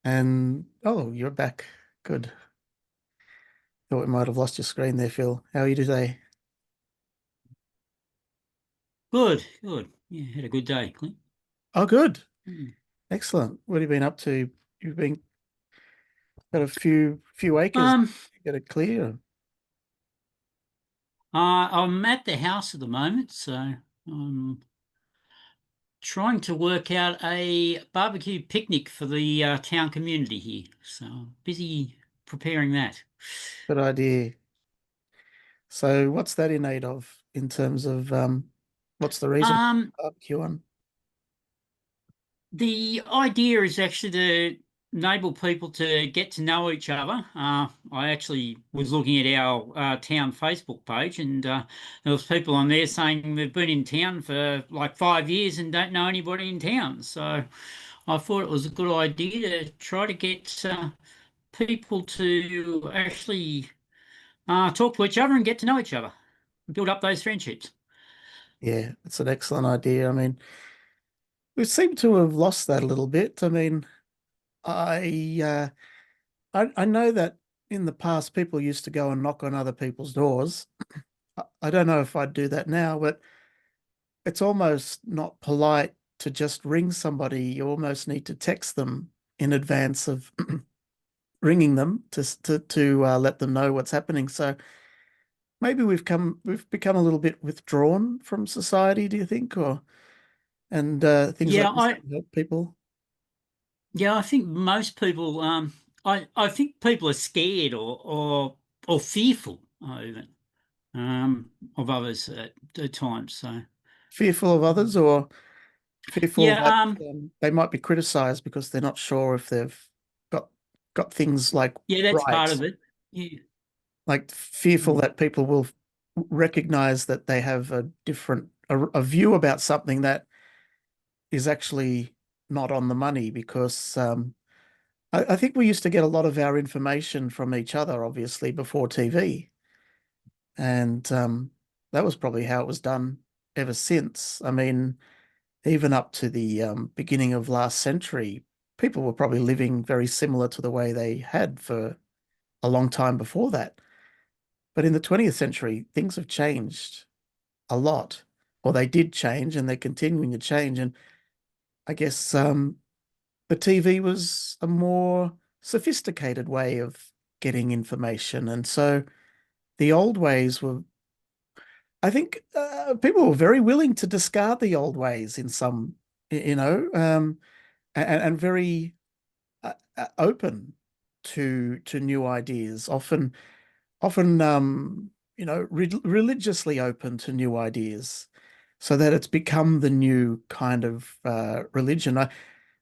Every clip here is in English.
And oh, you're back. Good. Thought we might have lost your screen there, Phil. How are you today? Good, good. Yeah, had a good day, Clint. Oh, good. Mm. Excellent. What have you been up to? You've been got a few acres. Um, Get it clear. I'm at the house at the moment, so I'm trying to work out a barbecue picnic for the town community here. So busy preparing that. Good idea. So what's that in aid of in terms of what's the reason for Um, barbecue on? The idea is actually to enable people to get to know each other. I actually was looking at our town Facebook page, and there was people on there saying they've been in town for like 5 years and don't know anybody in town. So I thought it was a good idea to try to get people to actually talk to each other and get to know each other, build up those friendships. Yeah, it's an excellent idea. I mean, we seem to have lost that a little bit. I mean, I I know that in the past people used to go and knock on other people's doors. I don't know if I'd do that now, but it's almost not polite to just ring somebody. You almost need to text them in advance of ringing them to let them know what's happening. So maybe we've become a little bit withdrawn from society, do you think? Or and things Yeah, like this I don't help people. Yeah, I think most people, I think people are scared or fearful even of others at times. So Fearful of others or fearful yeah, that they might be criticized because they're not sure if they've got got things like yeah, that's part right. of it. Yeah, Like fearful mm. that people will recognize that they have a different a view about something that is actually not on the money because I think we used to get a lot of our information from each other, obviously, before TV. And that was probably how it was done ever since. I mean, even up to the beginning of last century, people were probably living very similar to the way they had for a long time before that. But in the 20th century, things have changed a lot, or they did change and they're continuing to change. And I guess the TV was a more sophisticated way of getting information. And so the old ways were, I think people were very willing to discard the old ways in some, and very open to new ideas, often religiously open to new ideas, so that it's become the new kind of religion.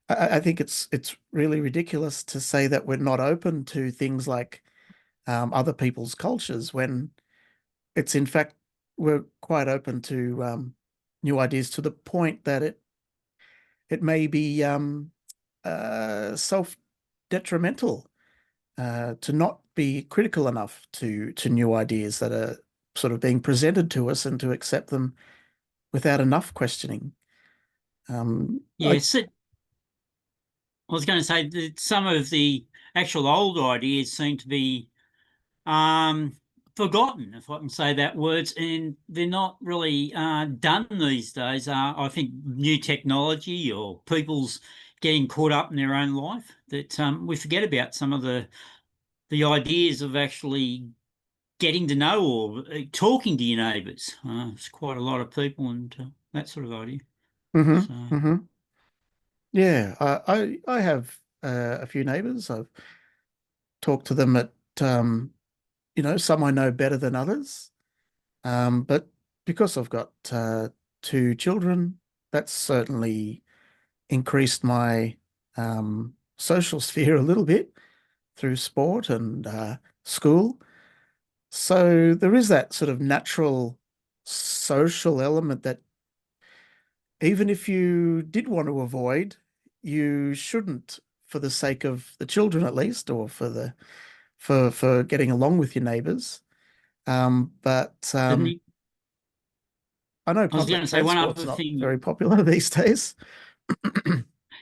I think it's really ridiculous to say that we're not open to things like other people's cultures when it's in fact we're quite open to new ideas to the point that it may be self-detrimental to not be critical enough to new ideas that are sort of being presented to us and to accept them without enough questioning. I Yes. I was going to say that some of the actual old ideas seem to be um, forgotten, if I can say that words, and they're not really done these days. I think new technology or people's getting caught up in their own life that we forget about some of the ideas of actually getting to know or talking to your neighbours. It's quite a lot of people and that sort of idea. hmm So hmm Yeah, I have a few neighbors. I've talked to them at some I know better than others. But because I've got two children, that's certainly increased my social sphere a little bit through sport and school. So there is that sort of natural social element that even if you did want to avoid, you shouldn't for the sake of the children at least, or for the for getting along with your neighbors. But Didn't he? I know I was going public to say one transport's other not thing. very popular these days.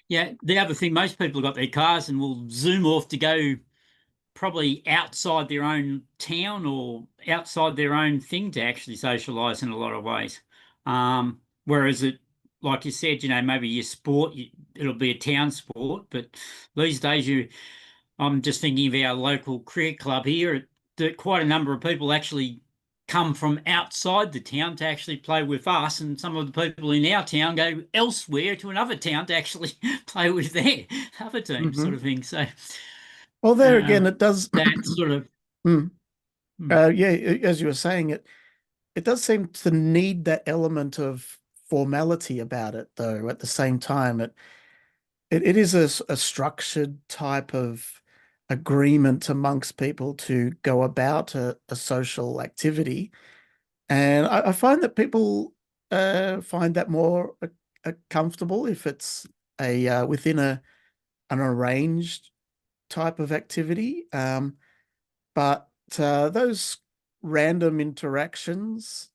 Yeah, the other thing, most people have got their cars and will zoom off to go probably outside their own town or outside their own thing to actually socialize in a lot of ways. Whereas it, like you said, maybe your sport, it'll be a town sport, but these days I'm just thinking of our local cricket club here, that quite a number of people actually come from outside the town to actually play with us, and some of the people in our town go elsewhere to another town to actually play with their other team, sort Hmm. of thing. So Well, there uh, again, it does. that sort of Mm. hmm, Yeah, as you were saying, it does seem to need that element of formality about it, though. At the same time, it is a structured type of agreement amongst people to go about a social activity. And I find that people find that more comfortable if it's a within an arranged type of activity. But those random interactions,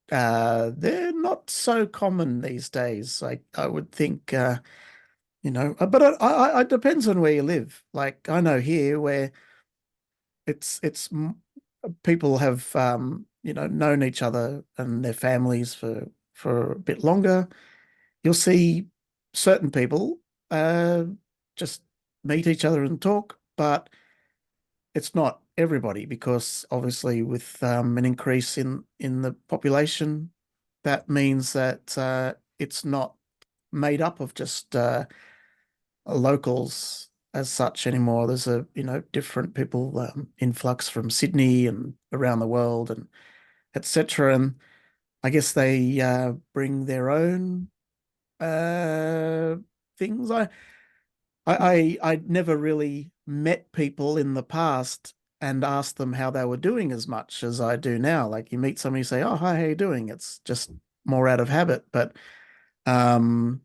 they're not so common these days. I would think, but it depends on where you live. Like I know here where people have known each other and their families for a bit longer. You'll see certain people uh, just meet each other and talk, but it's not everybody because obviously with an increase in the population, that means that it's not made up of just locals as such anymore. There's different people influx from Sydney and around the world and etc. And I guess they bring their own uh, things. I never really met people in the past and asked them how they were doing as much as I do now. Like you meet somebody, you say, "Oh, hi, how you doing?" It's just more out of habit, but um,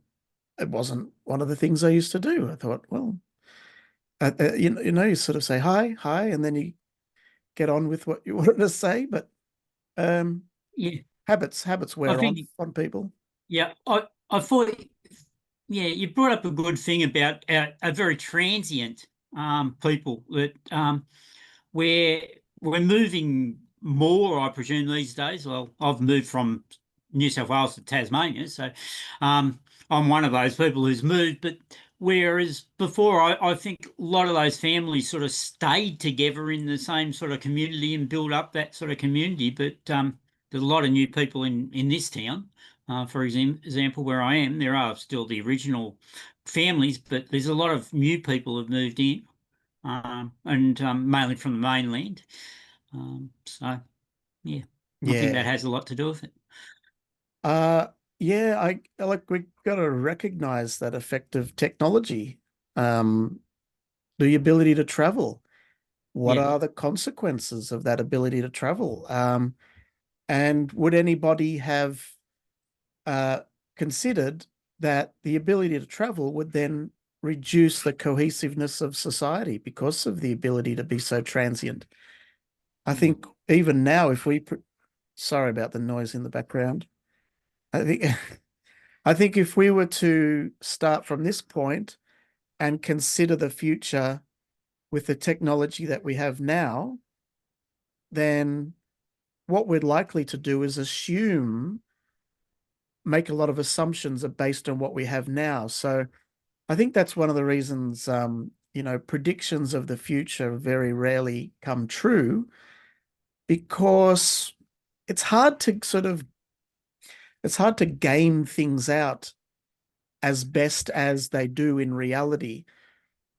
it wasn't one of the things I used to do. I thought, well, you sort of say hi, hi, and then you get on with what you wanted to say. But um, yeah. habits I wear think on people. yeah, I thought yeah, you brought up a good thing about a very transient people that we're we're moving more, I presume, these days. Well, I've moved from New South Wales to Tasmania, so um, I'm one of those people who's moved. But whereas before, I think a lot of those families sort of stayed together in the same sort of community and built up that sort of community. But there's a lot of new people in this town. For example, where I am, there are still the original families, but there's a lot of new people who've moved in, and mainly from the mainland. So yeah, I think that Yeah. has a lot to do with it. Uh, yeah, I like we got to recognize that effect of technology. Um, the ability to travel. What Yeah. are the consequences of that ability to travel? And would anybody have uh, considered that the ability to travel would then reduce the cohesiveness of society because of the ability to be so transient? I Mm. think even now, if we, sorry about the noise in the background. I think I think if we were to start from this point and consider the future with the technology that we have now, then what we're likely to do is make a lot of assumptions are based on what we have now. So I think that's one of the reasons, predictions of the future very rarely come true because it's hard to it's hard to game things out as best as they do in reality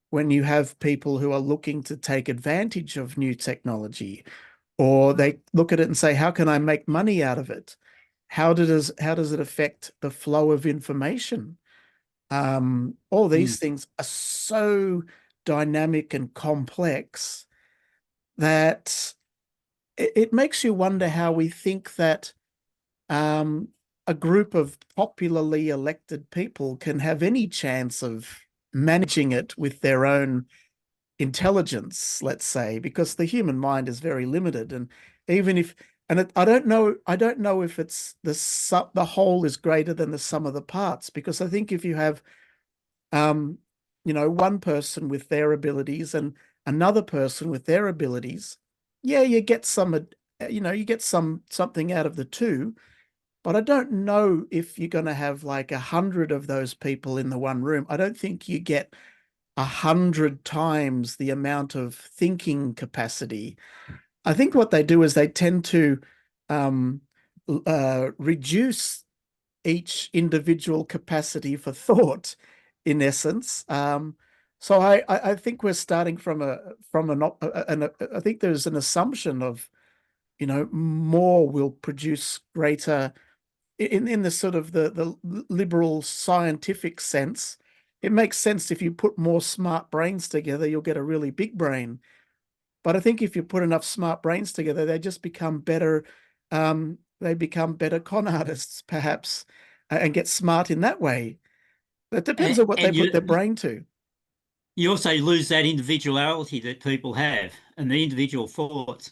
when you have people who are looking to take advantage of new technology, or they look at it and say, how can I make money out of it? How does it affect the flow of information? All Mm. these things are so dynamic and complex that it makes you wonder how we think that um, a group of popularly elected people can have any chance of managing it with their own intelligence, let's say, because the human mind is very limited. And even if, and I don't know if it's the whole is greater than the sum of the parts, because I think if you have, um, one person with their abilities and another person with their abilities, yeah, you get you get something out of the two. But I don't know if you're going to have like 100 of those people in the one room. I don't think you get 100 times the amount of thinking capacity. I think what they do is they tend to um, reduce each individual capacity for thought, in essence. So I think we're starting from I think there's an assumption of, more will produce greater in the sort of the liberal scientific sense. It makes sense if you put more smart brains together, you'll get a really big brain. But I think if you put enough smart brains together, they just become better. They become better con artists, perhaps, and get smart in that way. It depends on what they And put their brain to. you also lose that individuality that people have and the individual thoughts.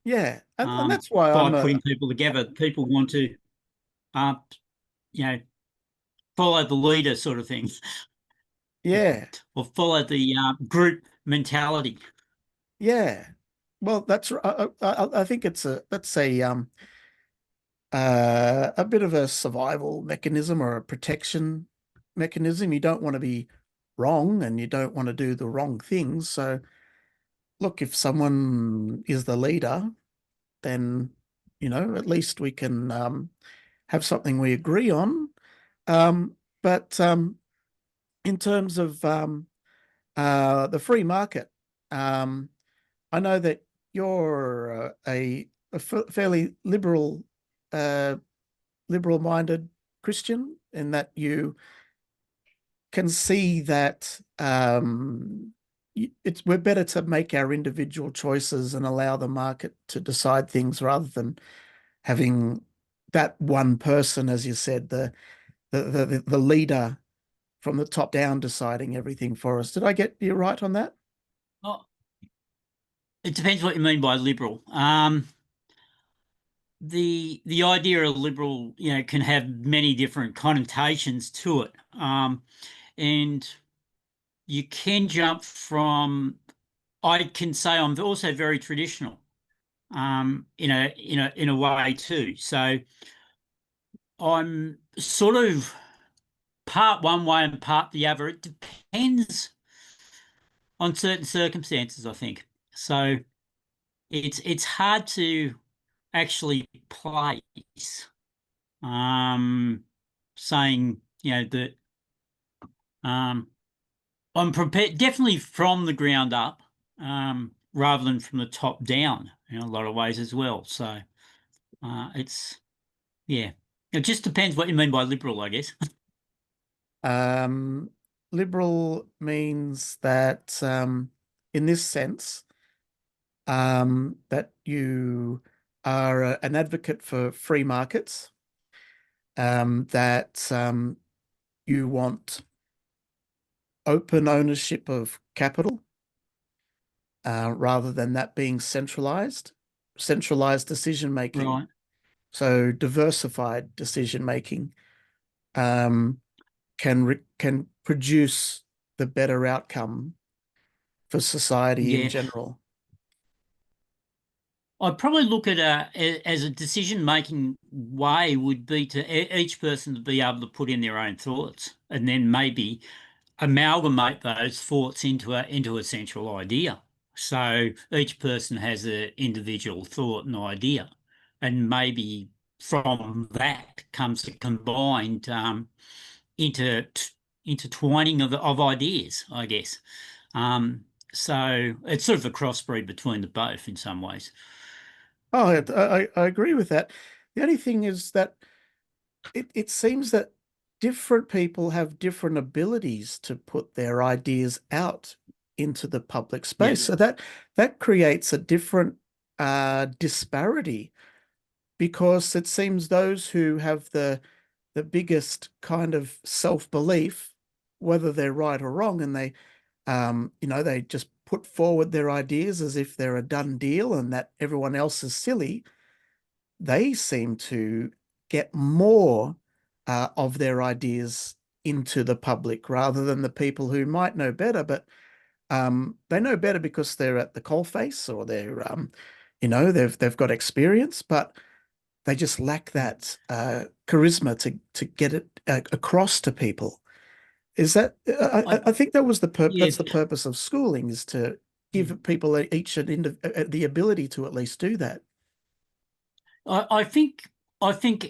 Yeah, and that's why By I'm putting people together, people want to, uh, you know, follow the leader sort of thing, or, yeah, or follow the group mentality. yeah. Well, I think that's a bit of a survival mechanism or a protection mechanism. You don't want to be wrong and you don't want to do the wrong things. So, look, if someone is the leader, then, at least we can have something we agree on. But in terms of the free market, um, I know that you're fairly uh, liberal-minded Christian in that you can see that we're better to make our individual choices and allow the market to decide things rather than having that one person, as you said, the leader from the top down deciding everything for us. Did I get you right on that? Well, it depends what you mean by liberal. The idea of liberal, can have many different connotations to it, and you can jump from. I can say I'm also very traditional, in a way too. So I'm sort of part one way and part the other. It depends on certain circumstances, I think. So it's hard to actually place, um, saying that um, I'm prepared definitely from the ground up, rather than from the top down in a lot of ways as well. So it's yeah, it just depends what you mean by liberal, I guess. Um, Liberal means that, in this sense, that you are an advocate for free markets, that you want open ownership of capital, rather than that being centralized decision making. Right. So diversified decision making can produce the better outcome for society in Yeah. general. I'd probably look at as a decision-making way would be to each person to be able to put in their own thoughts and then maybe amalgamate those thoughts into a central idea. So each person has an individual thought and idea, and maybe from that comes a combined inter intertwining of ideas, I guess. Um, so it's sort of a crossbreed between the both in some ways. Oh, I agree with that. The only thing is that it seems that different people have different abilities to put their ideas out into the public Yeah. space. So that creates a different disparity, because it seems those who have the biggest kind of self-belief, whether they're right or wrong, and they just put forward their ideas as if they're a done deal and that everyone else is silly, they seem to get more of their ideas into the public rather than the people who might know better, but they know better because they're at the coalface, or they've got experience, but they just lack that charisma to get it across to people. Is that I, I think that was yeah, that's the purpose of schooling, is to give people each the ability to at least do that. I think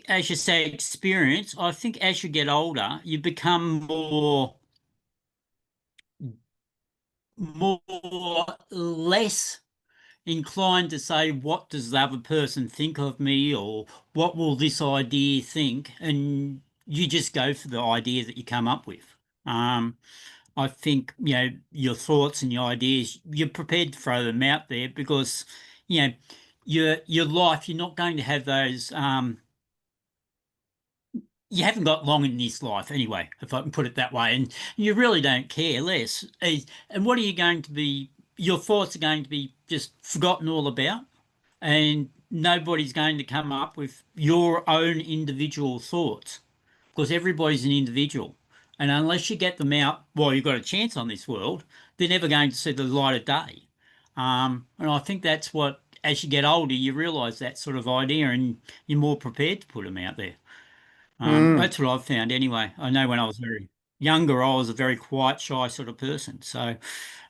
as you say, experience. I think as you get older, you become more less inclined to say, what does the other person think of me, or what will this idea think? And you just go for the idea that you come up with. Um, I think, your thoughts and your ideas, you're prepared to throw them out there because, you know, your life, you're not going to have those. You haven't got long in this life anyway, if I can put it that way, and you really don't care less. And what are you going to be? Your thoughts are going to be just forgotten all about, and nobody's going to come up with your own individual thoughts because everybody's an individual. And unless you get them out while you've got a chance on this world, they're never going to see the light of day. And I think that's what, as you get older, you realize that sort of idea and you're more prepared to put them out there. Mm, That's what I've found anyway. I know when I was very younger, I was a very quiet, shy sort of person. So,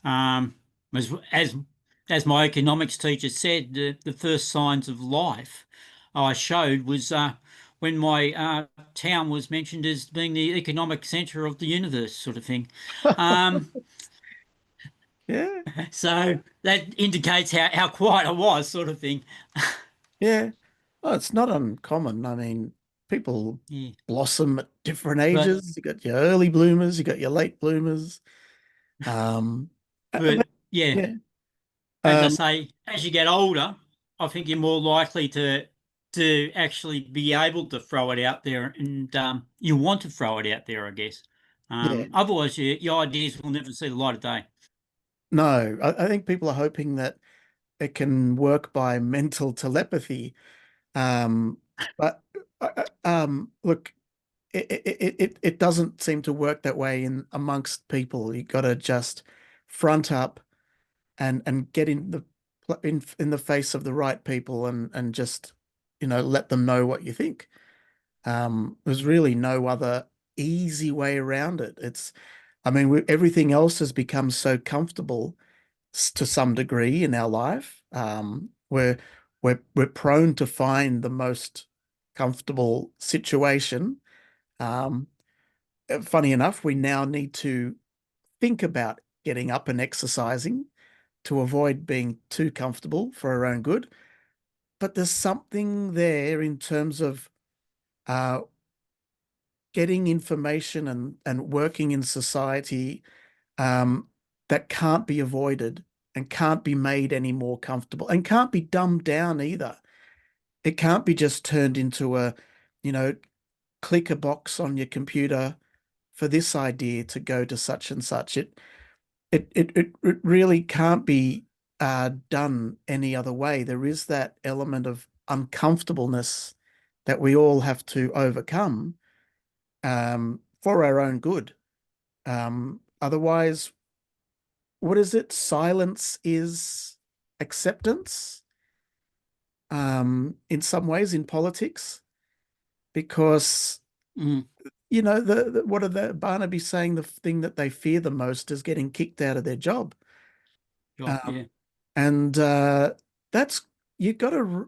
um, as my economics teacher said, the first signs of life I showed was when my town was mentioned as being the economic centre of the universe, sort of thing. Um, yeah, so that indicates how quiet I was, sort of thing. yeah. Oh, it's not uncommon. I mean, people Yeah, blossom at different but ages. You got your early bloomers, you got your late bloomers. Um, but but yeah. yeah, As I um, say, as you get older, I think you're more likely to actually be able to throw it out there, and you want to throw it out there, I guess. yeah. Otherwise, your ideas will never see the light of day. No, I think people are hoping that it can work by mental telepathy. Um, but look, it doesn't seem to work that way in amongst people. You got to just front up and get in the face of the right people, and just let them know what you think. There's really no other easy way around it. I mean, everything else has become so comfortable to some degree in our life. We're prone to find the most comfortable situation. Um, Funny enough, we now need to think about getting up and exercising to avoid being too comfortable for our own good. But there's something there in terms of uh, getting information and working in society, um, that can't be avoided and can't be made any more comfortable and can't be dumbed down either. It can't be just turned into you know, click a box on your computer for this idea to go to such and such. It really can't be done any other way. There is that element of uncomfortableness that we all have to overcome, for our own good. Otherwise, what is it? Silence is acceptance, in some ways in politics, because Mm, what are the Barnaby saying? The thing that they fear the most is getting kicked out of their job. sure, Um, yeah. and that's you got to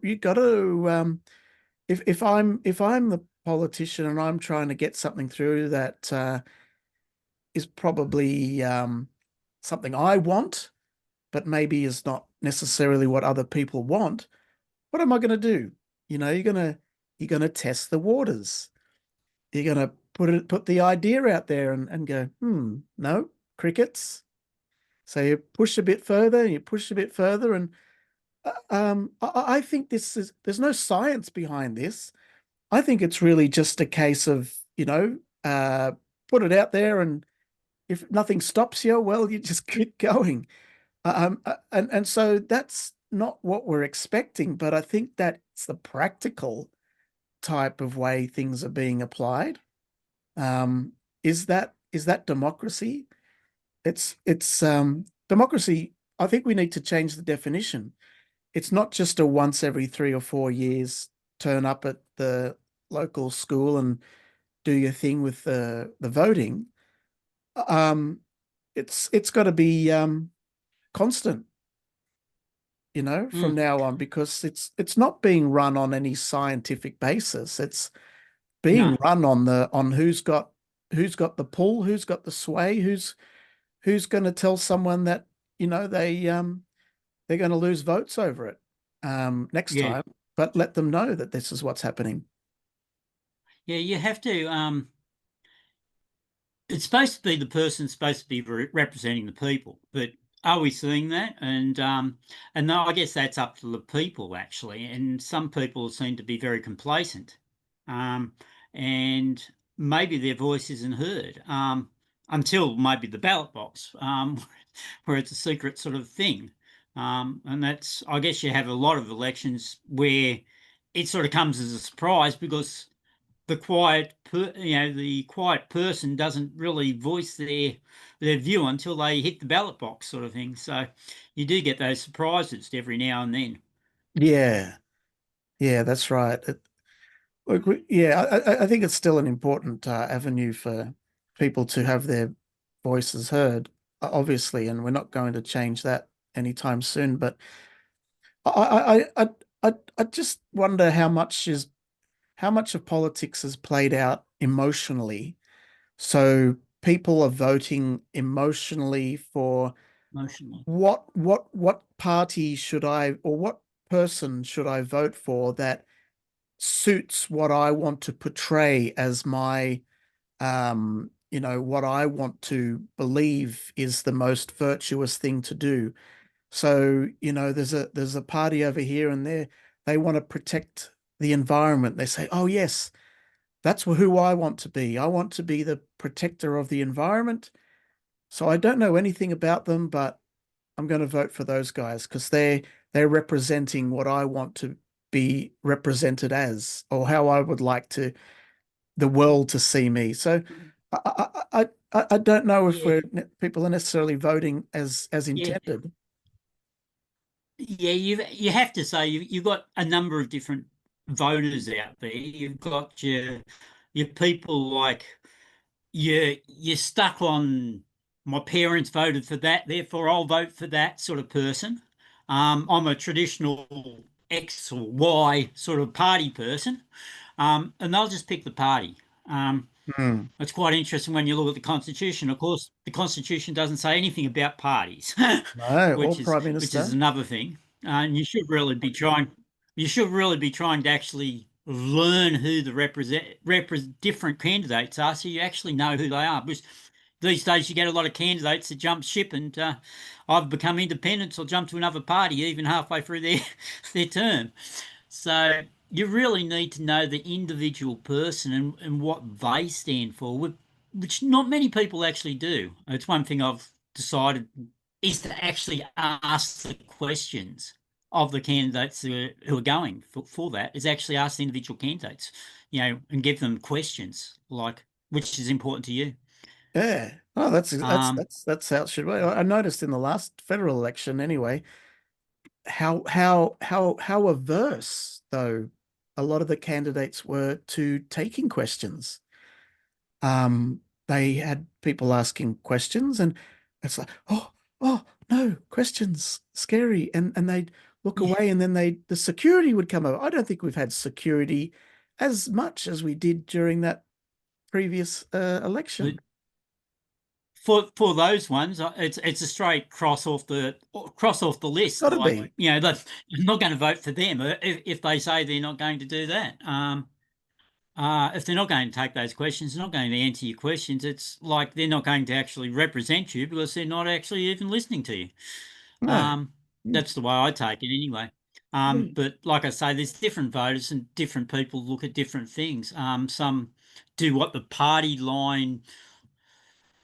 if I'm the politician and I'm trying to get something through that is probably something I want, but maybe is not necessarily what other people want. What am I going to do? You're gonna test the waters. You're gonna put the idea out there and go, no, crickets. So you push a bit further, and you push a bit further, and I think there's no science behind this. I think it's really just a case of, put it out there, and if nothing stops you, well, you just keep going. And so that's not what we're expecting, but I think that's the practical type of way things are being applied. Um, is that democracy? It's democracy. I think we need to change the definition. It's not just a once every 3 or 4 years turn up at the local school and do your thing with the voting. Um, it's got to be constant, from Mm, now on, because it's not being run on any scientific basis. It's being no, run on who's got the pull, who's got the sway, who's going to tell someone that they're going to lose votes over it next yeah, time, but let them know that this is what's happening. yeah. You have to. It's supposed to be the person supposed to be representing the people, but are we seeing that? And no, I guess that's up to the people actually. And some people seem to be very complacent, um, and maybe their voice isn't heard until maybe the ballot box, where it's a secret sort of thing. And that's, I guess, you have a lot of elections where it sort of comes as a surprise because the quiet person doesn't really voice their view until they hit the ballot box, sort of thing. So you do get those surprises every now and then. Yeah, yeah, that's right. Look, yeah, I think it's still an important avenue for people to have their voices heard, obviously, and we're not going to change that anytime soon. But I just wonder how much of politics is played out emotionally. So people are voting emotionally for Emotionally. what party should I, or what person should I vote for that suits what I want to portray as what I want to believe is the most virtuous thing to do. So, there's a party over here, and they want to protect the environment. They say, "Oh yes, that's who I want to be. I want to be the protector of the environment." So I don't know anything about them, but I'm going to vote for those guys because they're representing what I want to be represented as, or how I would like the world to see me. So I don't know if Yeah, people are necessarily voting as yeah, intended. yeah. You have to say you've got a number of different voters out there. You've got your people like you're stuck on my parents voted for that, therefore I'll vote for that sort of person. I'm a traditional X or Y sort of party person, and they'll just pick the party. Um, Hmm. it's quite interesting when you look at the Constitution. Of course, the Constitution doesn't say anything about parties, No, or which is prime which is minister. another thing. And you should really be trying. You should really be trying to actually learn who the different candidates are, so you actually know who they are. Because these days you get a lot of candidates that jump ship and either become independents or jump to another party even halfway through their their term. So you really need to know the individual person and what they stand for, which not many people actually do. It's one thing I've decided is to actually ask the questions of the candidates who are going for that, is actually ask the individual candidates, and give them questions like, which is important to you. Yeah. Oh, Um, that's how it should be. I noticed in the last federal election anyway, how averse though a lot of the candidates were to taking questions. They had people asking questions, and it's like, oh no, questions, scary, and they'd look yeah, away, and then the security would come over. I don't think we've had security as much as we did during that previous but election. for those ones, it's a straight cross off the list. Gotta Like, be. that I'm not going to vote for them if they say they're not going to do that. If they're not going to take those questions, they're not going to answer your questions. It's like they're not going to actually represent you because they're not actually even listening to you. No. Um, that's the way I take it anyway. Mm. But like I say, there's different voters and different people look at different things. Some do what the party line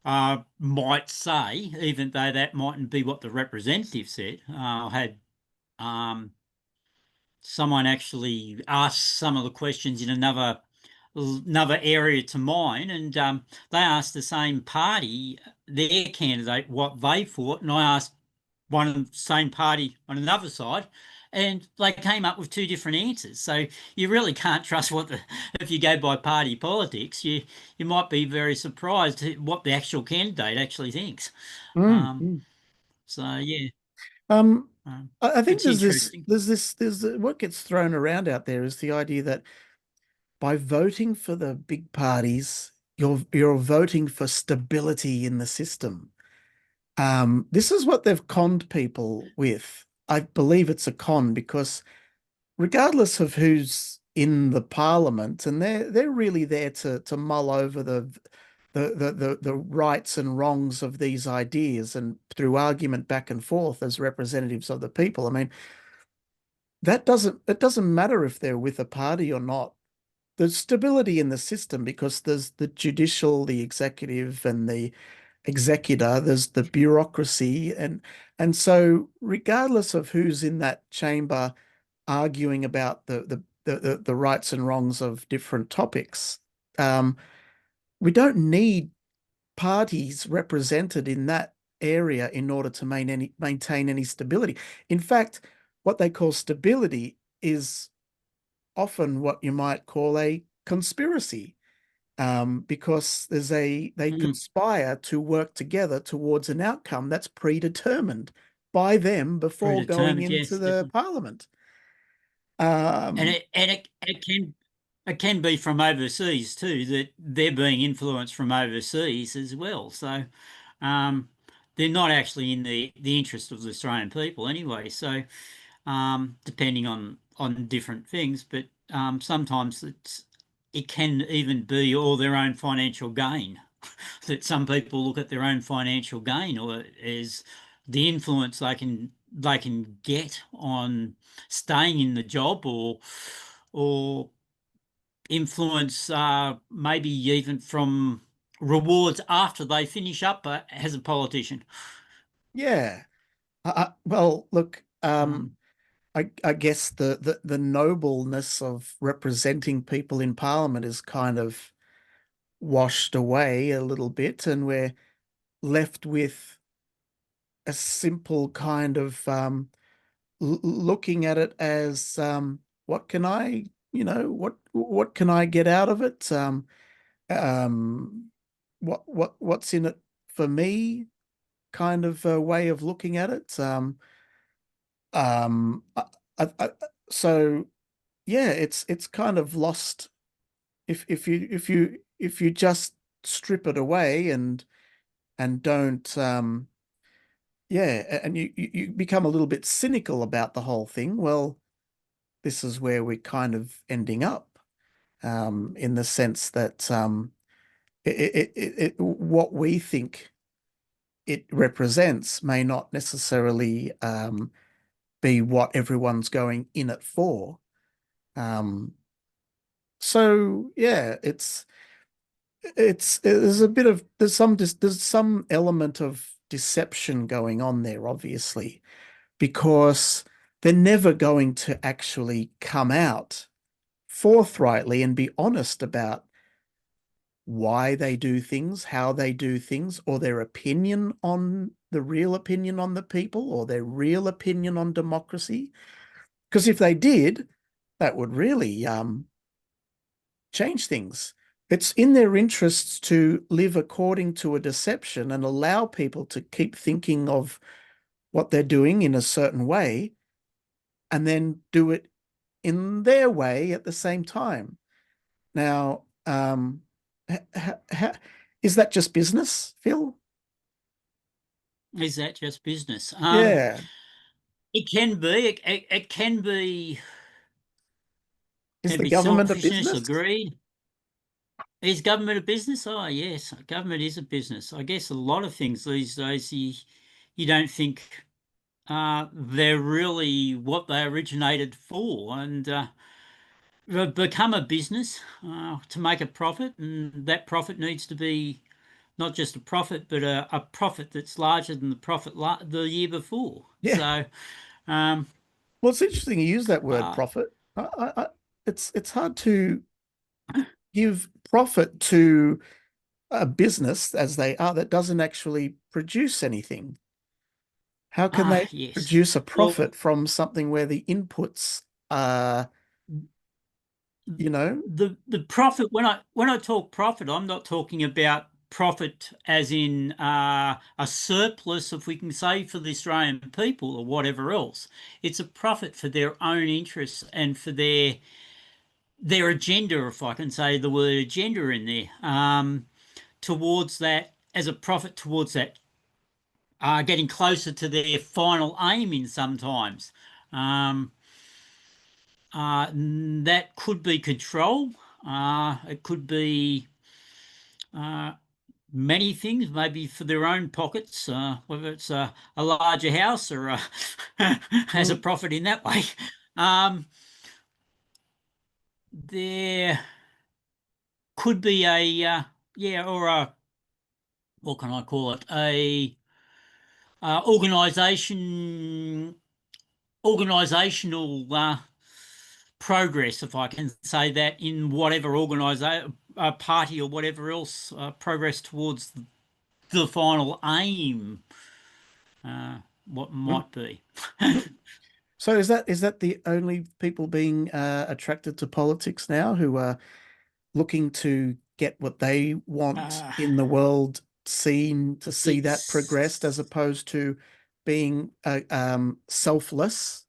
might say, even though that mightn't be what the representative said. I had um, someone actually asked some of the questions in another area to mine, and they asked the same party, their candidate, what they thought, and I asked one of the same party on another side, and they came up with two different answers. So you really can't trust what the if you go by party politics, you might be very surprised at what the actual candidate actually thinks. Um, Mm. so yeah, Um, I think it's interesting. what gets thrown around out there is the idea that by voting for the big parties, you're voting for stability in the system. This is what they've conned people with. I believe it's a con because regardless of who's in the parliament, and they're really there to mull over the rights and wrongs of these ideas and through argument back and forth as representatives of the people. I mean, it doesn't matter if they're with a party or not. There's stability in the system because there's the judicial, the executive, and the executor, there's the bureaucracy, and so regardless of who's in that chamber arguing about the rights and wrongs of different topics, um, we don't need parties represented in that area in order to maintain any stability. In fact, what they call stability is often what you might call a conspiracy, because they Mm, conspire to work together towards an outcome that's predetermined by them before going predetermined, into yes, the definitely. parliament. And Um, it can be from overseas too, that they're being influenced from overseas as well. So um, they're not actually in the interest of the Australian people anyway. So depending on different things, but sometimes it can even be all their own financial gain. That some people look at their own financial gain or as the influence they can get on staying in the job, or influence maybe even from rewards after they finish up as a politician. yeah. Well, look, Um, I guess the nobleness of representing people in Parliament is kind of washed away a little bit, and we're left with a simple kind of looking at it as what can I, what can I get out of it? Um, what's in it for me? Kind of a way of looking at it. Um, I, I, so yeah, it's kind of lost if you just strip it away and don't yeah, and you become a little bit cynical about the whole thing. Well, this is where we're kind of ending up, in the sense that what we think it represents may not necessarily be what everyone's going in it for. Um, so yeah, there's a bit of there's some element of deception going on there, obviously, because they're never going to actually come out forthrightly and be honest about why they do things, how they do things, or their opinion on the real opinion on the people, or their real opinion on democracy. Because if they did, that would really change things. It's in their interests to live according to a deception and allow people to keep thinking of what they're doing in a certain way and then do it in their way at the same time. Now, is that just business, Phil? is that just business? Yeah. It can be. It Is can the be government a selfishness, business? agreed. Is government a business? Oh, yes, government is a business. I guess a lot of things these days you don't think. they're really what they originated for, and they've become a business to make a profit, and that profit needs to be not just a profit, but a profit that's larger than the profit the year before. Yeah. So, um, Well, it's interesting you use that word uh, profit. It's hard to give profit to a business as they are that doesn't actually produce anything. How can they yes. produce a Well, profit from something where the inputs are, you know? the profit when I talk profit, I'm not talking about profit as in a surplus, if we can say, for the Australian people or whatever else. It's a profit for their own interests and for their agenda, if I can say the word agenda in there, towards that as a profit towards that, getting closer to their final aim in sometimes. Um, that could be control. It could be uh, many things, maybe for their own pockets, whether it's a larger house or as a Mm. profit in that way. Um, there could be a yeah, or a what can I call it? A organizational progress, if I can say that, in whatever organization, party or whatever else, progress towards the final aim, what Mm. might be. Mm. So is that the only people being attracted to politics now who are looking to get what they want Uh, in the world seen to see that progressed as it's, opposed to being selfless,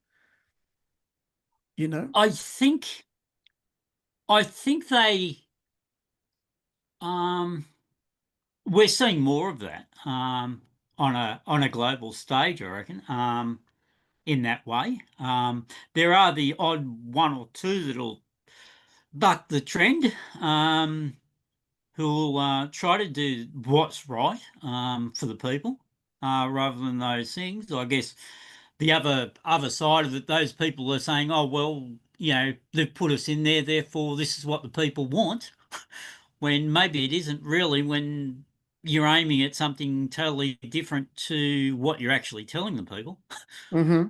you know? I think, they, um, we're seeing more of that, on a global stage, I reckon, in that way. There are the odd one or two that'll buck the trend, who'll try to do what's right, for the people, rather than those things. I guess the other side of it, those people are saying, "Oh well, they've put us in there, therefore this is what the people want." When maybe it isn't really. When you're aiming at something totally different to what you're actually telling the people, Hmm.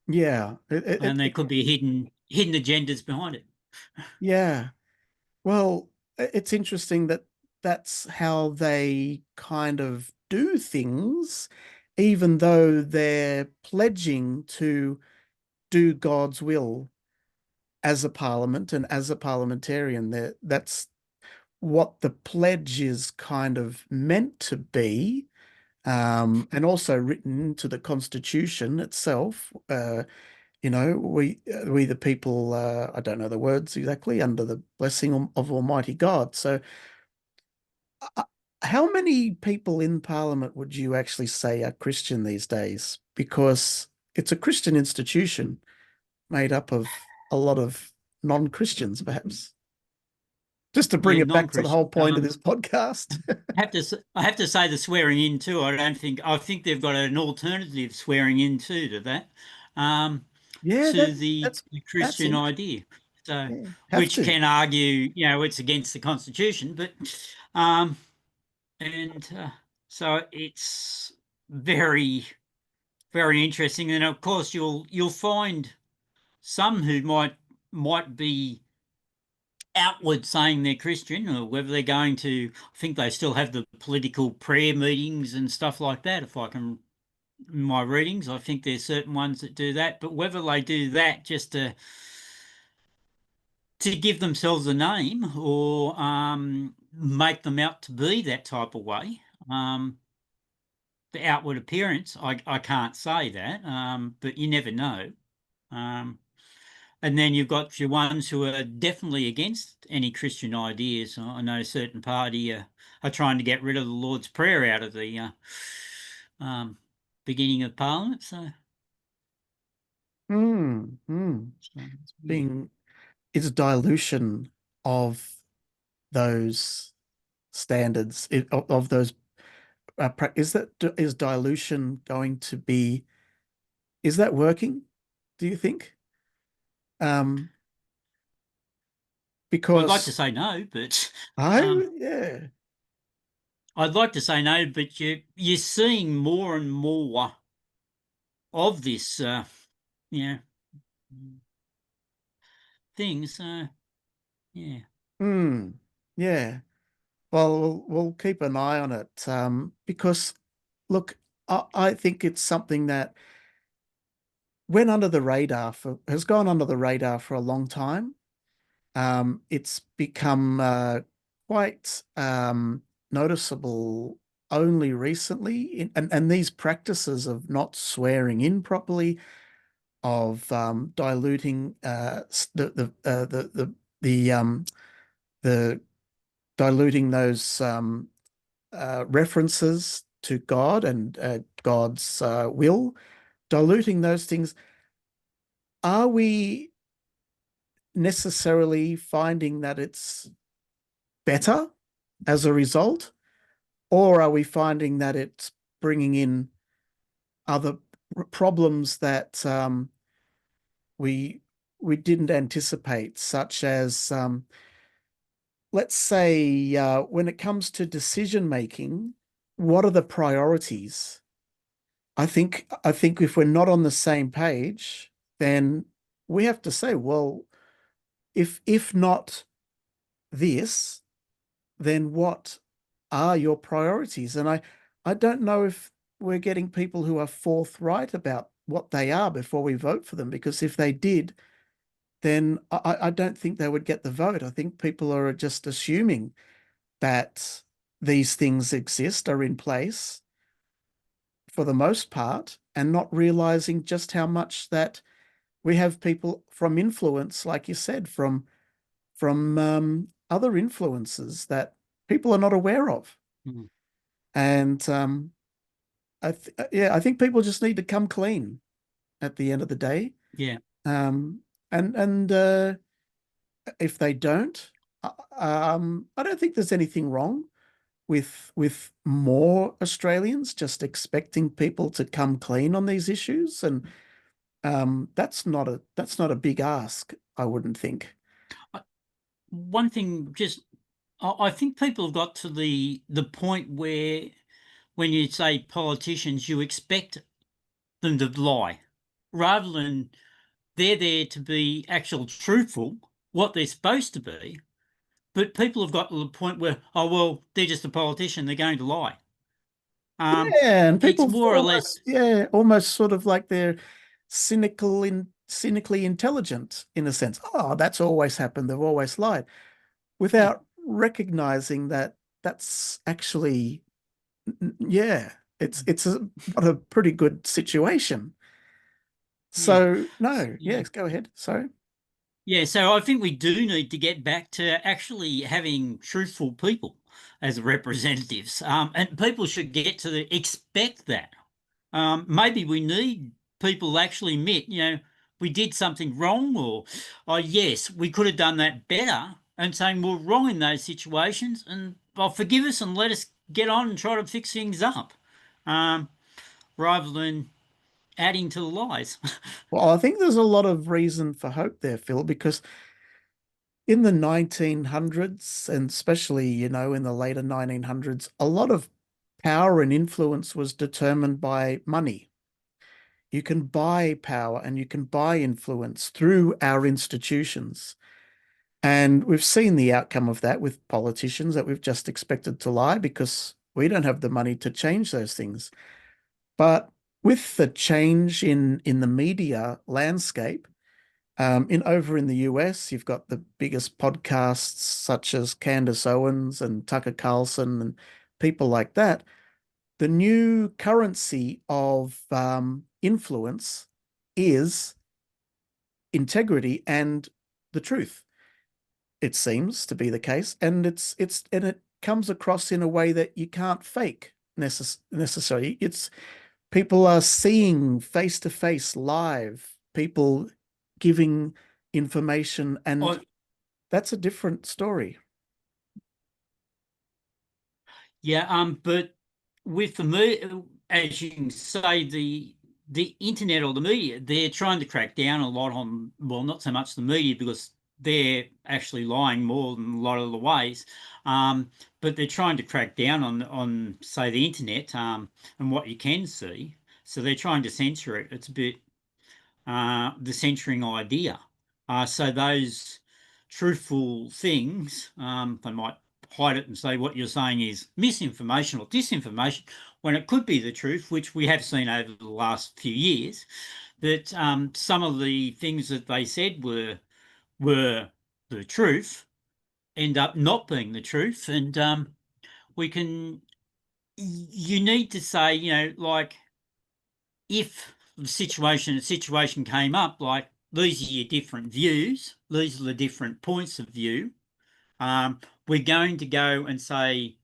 Yeah. and there could be hidden agendas behind it. Yeah. Well, it's interesting that that's how they kind of do things, even though they're pledging to do God's will as a parliament and as a parliamentarian. That's what the pledge is kind of meant to be, and also written into the Constitution itself. We the people, I don't know the words exactly, under the blessing of Almighty God. So, uh, how many people in Parliament would you actually say are Christian these days? Because it's a Christian institution made up of a lot of non-Christians, perhaps. Just to bring Yeah, it back to the non-Christian. whole point of this podcast. I have to say the swearing in too. I think they've got an alternative swearing in too to that, um, Yeah, to the, that's that's Christian it. idea. So, Yeah, have which to. can argue, it's against the Constitution, but, um, and so it's very, very interesting. And of course, you'll find some who might be outward saying they're Christian, or whether they're going to, I think they still have the political prayer meetings and stuff like that. If I can, in my readings, I think there's certain ones that do that, but whether they do that just to give themselves a name, or make them out to be that type of way, the outward appearance, I can't say that, but you never know. Um, And then you've got your ones who are definitely against any Christian ideas. I know a certain party are trying to get rid of the Lord's Prayer out of the um, beginning of Parliament. Hmm. Yeah. Being It's dilution of those standards of those is dilution going to be Is that working, do you think? Um, I'd like to because say no, but I, um, yeah. I'd like to say no, but you're seeing more and more of this, you know, things. Yeah. Hmm. Yeah. Well, we'll keep an eye on it. Because look, I think it's something that went under the radar has gone under the radar for a long time. It's become quite noticeable only recently, and these practices of not swearing in properly, of diluting the the diluting those references to God and God's will, diluting those things. Are we necessarily finding that it's better as a result, or are we finding that it's bringing in other problems that we we didn't anticipate, such as let's say when it comes to decision making, what are the priorities? I think if we're not on the same page, then we have to say, well, if not this, then what are your priorities? And I don't know if we're getting people who are forthright about what they are before we vote for them, because if they did, then I don't think they would get the vote. I think people are just assuming that these things exist, are in place for the most part, and not realizing just how much that we have people from influence, like you said, from other influences that people are not aware of. Mm. And yeah, I think people just need to come clean at the end of the day. Yeah. Um, and if they don't, I don't think there's anything wrong with more Australians just expecting people to come clean on these issues. And that's not a big ask, I wouldn't think. One thing, just I think people have got to the point where when you say politicians, you expect them to lie, rather than they're there to be actual truthful, what they're supposed to be. But people have got to the point where, oh well, they're just a politician, they're going to lie. Yeah, and It's people more or less, almost, yeah, almost sort of like they're cynically intelligent in a sense. Oh, that's always happened. They've always lied, yeah, without recognizing that that's actually, yeah, it's not a pretty good situation. yeah, So no, yeah. yes, go ahead. Sorry. Yeah, so I think we do need to get back to actually having truthful people as representatives, and people should get to expect that. Maybe we need people to actually admit, we did something wrong, or, oh yes, we could have done that better, and saying we're wrong in those situations, and forgive us and let us get on and try to fix things up, um, rather than adding to the lies. Well, I think there's a lot of reason for hope there, Phil, because in the 1900s, and especially, in the later 1900s, a lot of power and influence was determined by money. You can buy power and you can buy influence through our institutions. And we've seen the outcome of that with politicians that we've just expected to lie because we don't have the money to change those things. But with the change in the media landscape, in over in the US, you've got the biggest podcasts such as Candace Owens and Tucker Carlson and people like that. The new currency of influence is integrity and the truth. It seems to be the case, and it comes across in a way that you can't fake necessarily. It's people are seeing face to face live people giving information, and Oh, that's a different story. yeah, but with the me, as you can say, the internet or the media, they're trying to crack down a lot on, well, not so much the media because they're actually lying more than a lot of the ways. But they're trying to crack down on say the internet, and what you can see. So they're trying to censor it. It's a bit the censoring idea. So those truthful things, they might hide it and say what you're saying is misinformation or disinformation, when it could be the truth, which we have seen over the last few years, that some of the things that they said were the truth end up not being the truth. And we can, you need to say, like, if a situation came up, like, these are your different views, these are the different points of view, we're going to go and say,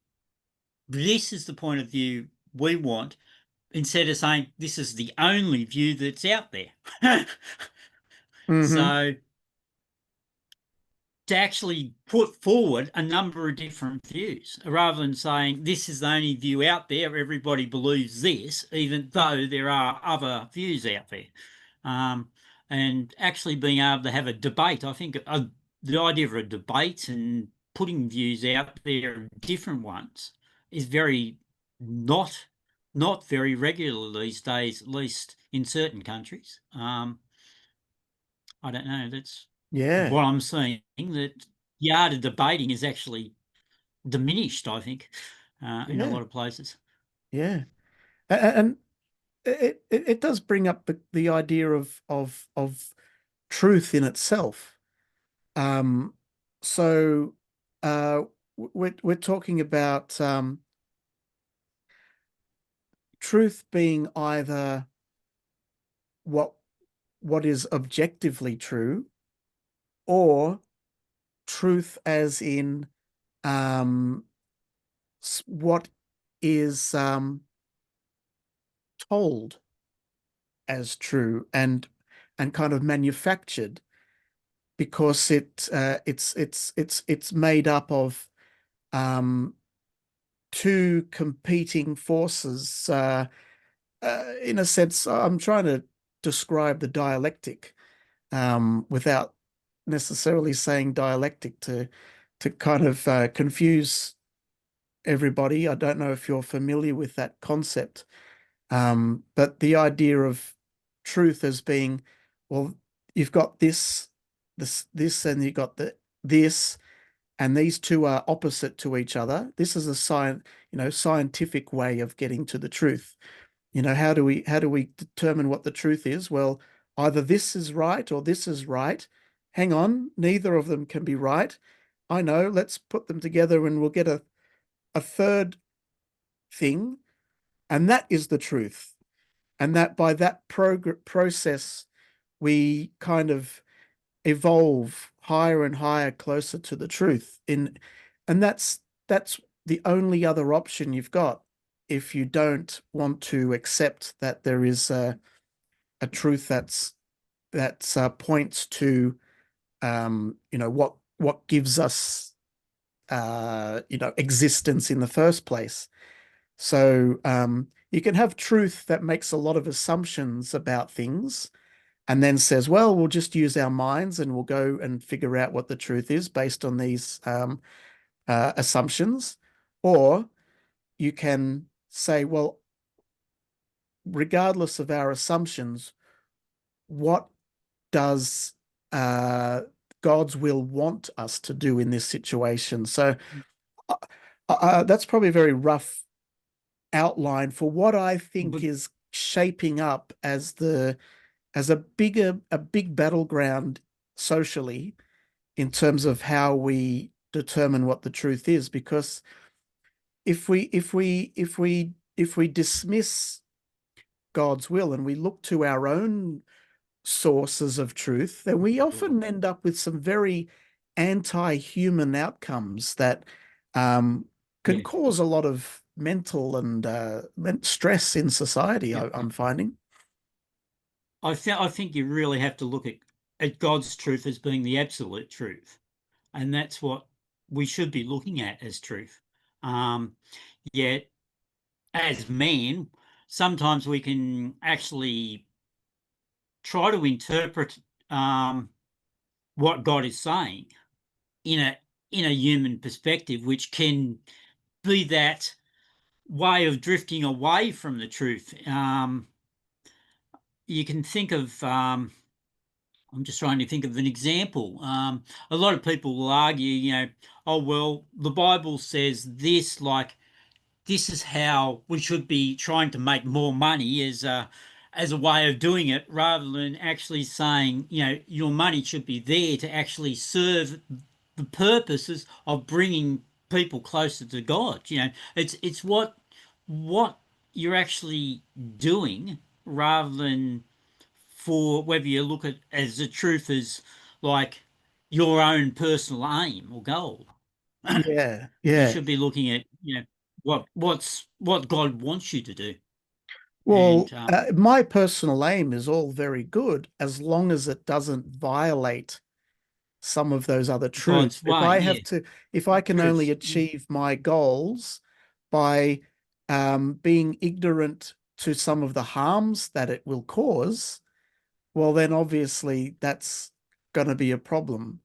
this is the point of view we want, instead of saying this is the only view that's out there. Hmm. So to actually put forward a number of different views rather than saying this is the only view out there, everybody believes this, even though there are other views out there. Um, and actually being able to have a debate. I think the idea of a debate and putting views out there, different ones, is very not not very regular these days, at least in certain countries. I don't know. That's Yeah, what I'm seeing. That the art of debating is actually diminished, I think, in a yeah, lot of places. yeah. And it does bring up the idea of truth in itself. Um, so we're talking about truth being either what what is objectively true, or truth as in um, what is told as true and kind of manufactured because it's made up of um, two competing forces. In a sense, I'm trying to describe the dialectic without necessarily saying dialectic to kind of confuse everybody. I don't know if you're familiar with that concept, but the idea of truth as being, well, you've got this, and you've got this, and these two are opposite to each other. This is a scientific way of getting to the truth. How do we determine what the truth is? Well, either this is right or this is right. Hang on, neither of them can be right. I know, let's put them together and we'll get a third thing, and that is the truth. And that by that process, we kind of evolve higher and higher closer to the truth. And that's the only other option you've got if you don't want to accept that there is a truth that's points to what gives us existence in the first place. So you can have truth that makes a lot of assumptions about things and then says, well, we'll just use our minds and we'll go and figure out what the truth is based on these assumptions. Or you can say, well, regardless of our assumptions, what does uh, God's will want us to do in this situation? So uh, that's probably a very rough outline for what I think But is shaping up as a big battleground socially in terms of how we determine what the truth is. Because if we dismiss God's will and we look to our own sources of truth, then we often end up with some very anti-human outcomes that can yeah, cause a lot of mental and stress in society, yeah. I'm finding. I think you really have to look at God's truth as being the absolute truth, and that's what we should be looking at as truth. Yet, as man, sometimes we can actually try to interpret um, what God is saying in a human perspective, which can be that way of drifting away from the truth. You can think of I'm just trying to think of an example. A lot of people will argue, oh well, the Bible says this, like this is how we should be trying to make more money as a way of doing it, rather than actually saying, your money should be there to actually serve the purposes of bringing people closer to God. It's what you're actually doing, rather than for whether you look at as the truth as like your own personal aim or goal. Yeah, You yeah. should be looking at what God wants you to do, and Well, my personal aim is all very good as long as it doesn't violate some of those other truths. God's way. Yeah, If I can only truth. Yeah. achieve my goals by being ignorant to some of the harms that it will cause, well, then obviously that's going to be a problem.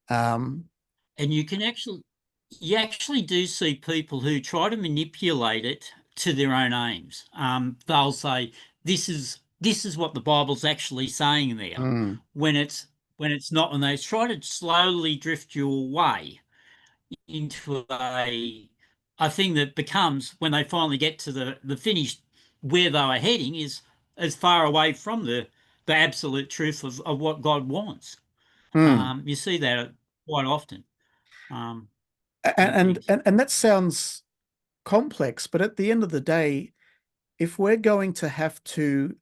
Um, And you actually do see people who try to manipulate it to their own aims. They'll say this is what the Bible's actually saying there, mm, when it's not, and they try to slowly drift you away into a thing that becomes, when they finally get to the finish, where they were heading is as far away from the absolute truth of what God wants. mm. You see that quite often um, in And, things. and and that sounds complex, but at the end of the day, if we're going to have to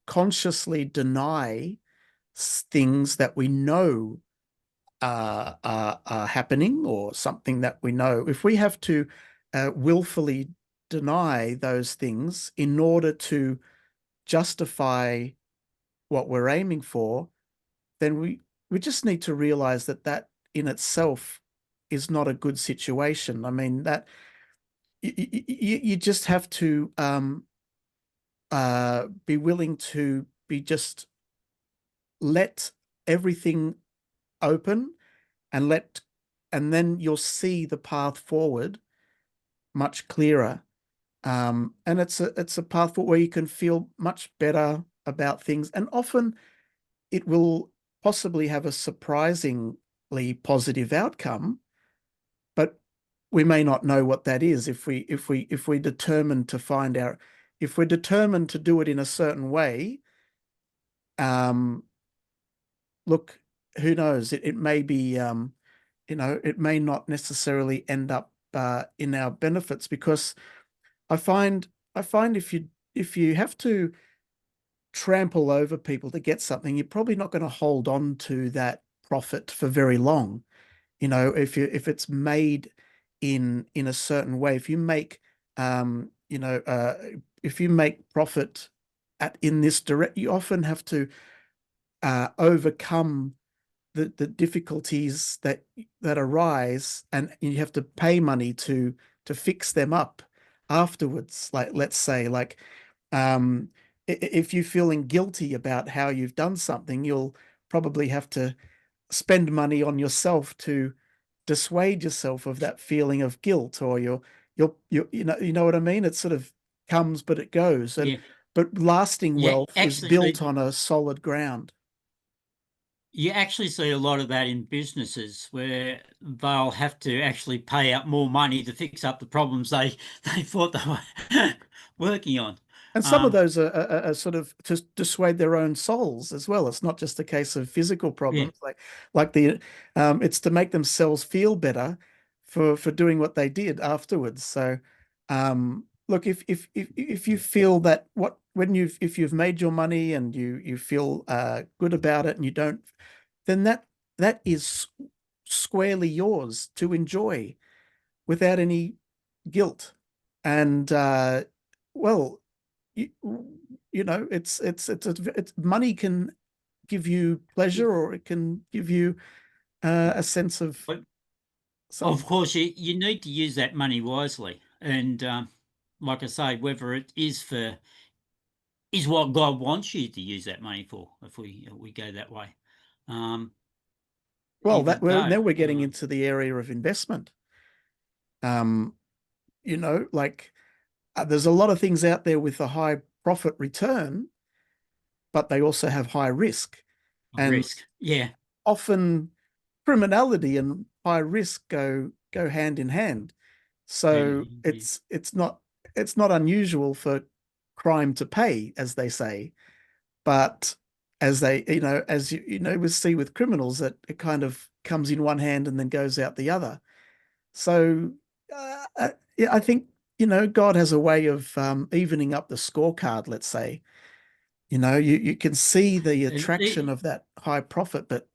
consciously deny things that we know are happening, or something that we know, if we have to willfully deny those things in order to justify what we're aiming for, then we just need to realize that that in itself is not a good situation. I mean, that you just have to be willing to be just let everything open, and let and then you'll see the path forward much clearer. And it's a path where you can feel much better about things, and often it will possibly have a surprisingly positive outcome, but we may not know what that is if we determine to find out, if we're determined to do it in a certain way. um Look, who knows, it may be, it may not necessarily end up in our benefits, because I find if you have to trample over people to get something, you're probably not going to hold on to that profit for very long. If it's made in a certain way, if you make if you make profit at in this direct, you often have to overcome the difficulties that arise, and you have to pay money to fix them up afterwards. Like, let's say, like, um if you're feeling guilty about how you've done something, you'll probably have to spend money on yourself to dissuade yourself of that feeling of guilt, or you know what I mean. It sort of comes, but it goes. And Yeah, but lasting yeah. wealth is Actually, built on a solid ground. you actually see a lot of that in businesses where they'll have to actually pay out more money to fix up the problems they thought they were working on. And some of Um, those are sort of to dissuade their own souls as well. It's not just a case of physical yeah, problems, like it's to make themselves feel better for doing what they did afterwards. So, look, if you feel that what when if you've made your money and you feel good about it, and you don't, then that is squarely yours to enjoy without any guilt. And well, you, it's money can give you pleasure, or it can give you a sense of but of something. course you need to use that money wisely, and like I say, whether it is what God wants you to use that money for, if we go that way. Um, Well, that even though, now we're getting into the area of investment. Um, like there's a lot of things out there with a high profit return, but they also have high risk. And risk, yeah, often criminality and high risk go hand in hand. So and yeah, it's not unusual for crime to pay, as they say, but as they as we see with criminals that it kind of comes in one hand and then goes out the other. So yeah, I think God has a way of evening up the scorecard. Let's say you can see the and attraction of that high profit, but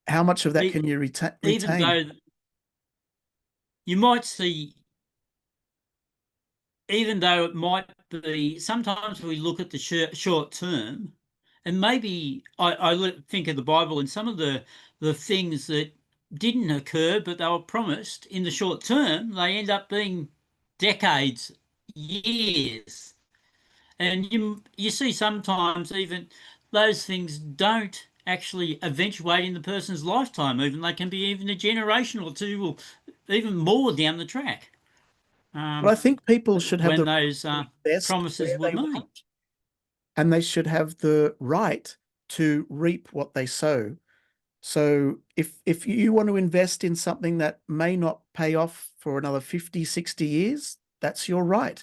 how much of that can you even retain? though you might see, even though it might be, sometimes we look at the short term, and maybe think of the Bible and some of the things that didn't occur, but they were promised in the short term, they end up being decades, years. And you see sometimes even those things don't actually eventuate in the person's lifetime. Even they can be even a generation or two, or even more down the track. But I Um, think people should have when the right those to invest promises where were they made. want, and they should have the right to reap what they sow. So if you want to invest in something that may not pay off for another 50, 60 years, that's your right.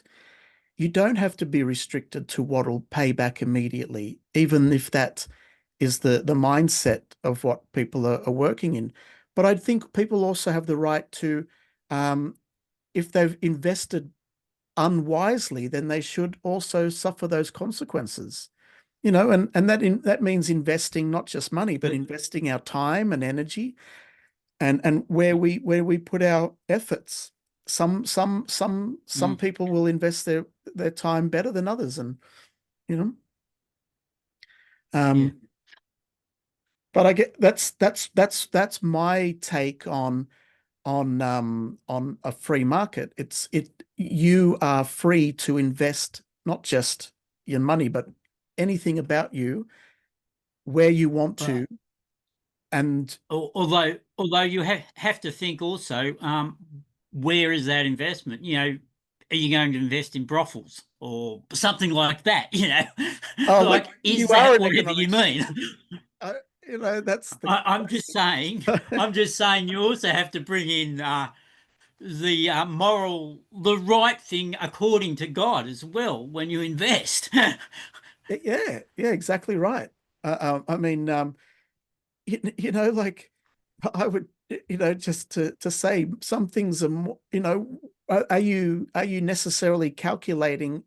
You don't have to be restricted to what'll pay back immediately, even if that is the mindset of what people are working in. But I think people also have the right to, um, if they've invested unwisely, then they should also suffer those consequences. And that means investing not just money, but But investing our time and energy, and where we put our efforts. Some mm, people will invest their time better than others, and you know. yeah, Um, but I get that's my take on a free market. You are free to invest not just your money, but anything about you where you want uh, to. And although you have to think also, where is that investment? Are you going to invest in brothels or something like that? look, Like, you is are that an whatever you economic mean? student. Uh, that's the I'm just saying. I'm just saying. You also have to bring in the right thing according to God as well when you invest. yeah, yeah, exactly right. I mean, like I would, just to say some things are more, are you necessarily calculating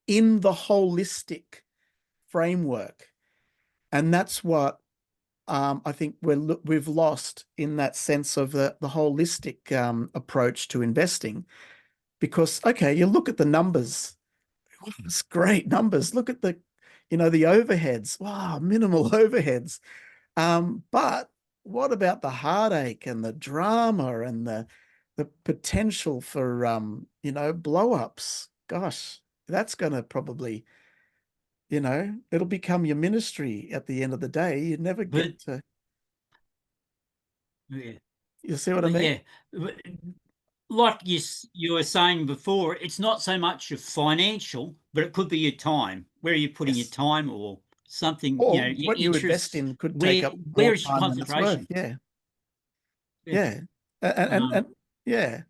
in the holistic framework? And that's what I think we've lost in that sense of the holistic approach to investing. Because okay, you look at the numbers, it's great numbers. Look at the overheads. Wow, minimal overheads. But what about the heartache and the drama and the potential for blow ups? Gosh, that's going to probably, it'll become your ministry at the end of the day. You never But get to, yeah, you see what I but mean? yeah, like you were saying before, it's not so much your financial, but it could be your time. Where are you putting your Yes. time or something? Or Your what you invest interests. in could take Where up more where is your time than it's worth. concentration? Yeah. Yeah. Yeah. And Um, yeah.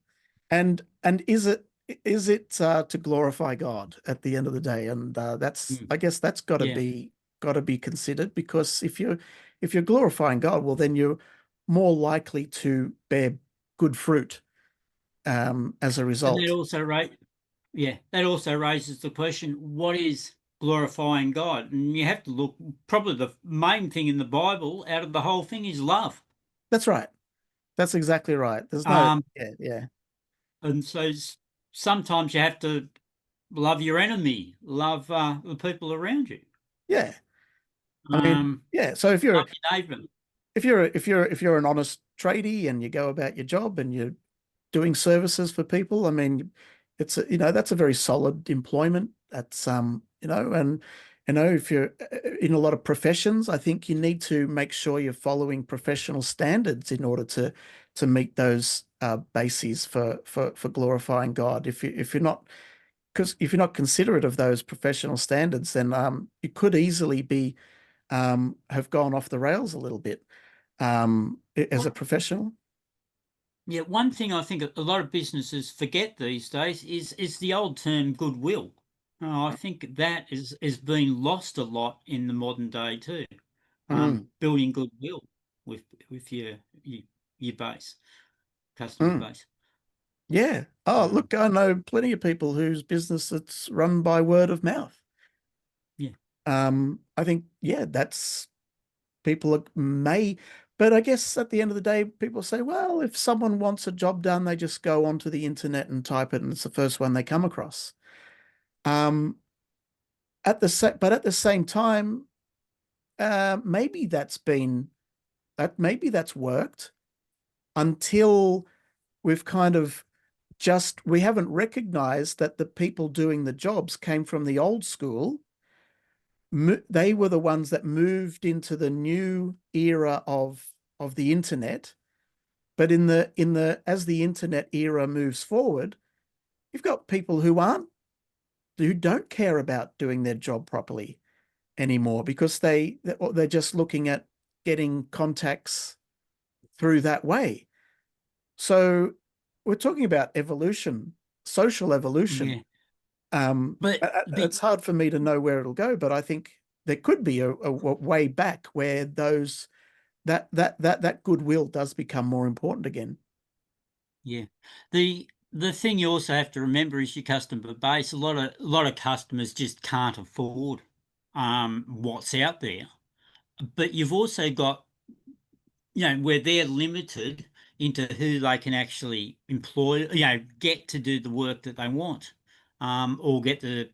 And is it to glorify God at the end of the day? And mm, I guess that's yeah. got to be considered, because if you're glorifying God, well, then you're more likely to bear good fruit as a And that result. also that also raises the question, what is glorifying God? And you have to look, probably the main thing in the Bible out of the whole thing is love. That's right. That's exactly right. There's no, Um, yeah, yeah, and so sometimes you have to love your enemy, love the people around you, yeah. I mean, yeah. So if love you're your neighbour. if you're if you're an honest tradie and you go about your job and you're doing services for people, I mean, it's a, that's a very solid employment. That's and if you're in a lot of professions, I think you need to make sure you're following professional standards in order to meet those bases for glorifying God. If you're not, because if you're not considerate of those professional standards, then it could easily be have gone off the rails a little bit as a professional. Yeah, one thing I think a lot of businesses forget these days is the old term goodwill. I think that is being lost a lot in the modern day too. Mm, Building goodwill with your base, customer mm. base. Yeah. Oh, Um, look, I know plenty of people whose business it's run by word of mouth. yeah, I think, yeah, that's people may, but I guess at the end of the day, people say, well, if someone wants a job done, they just go onto the internet and type it, and it's the first one they come across. Um, but at the same time, maybe that's worked until we've kind of we haven't recognized that the people doing the jobs came from the old school. They were the ones that moved into the new era of the internet. But in the as the internet era moves forward, you've got people who don't care about doing their job properly anymore because they're just looking at getting contacts through that way. So we're talking about evolution, social evolution. yeah. But It's hard for me to know where it'll go, but I think there could be a way back where that goodwill does become more important again. yeah, the thing you also have to remember is your customer base. A lot of customers just can't afford what's out there. But you've also got, where they're limited into who they can actually employ, get to do the work that they want, or get the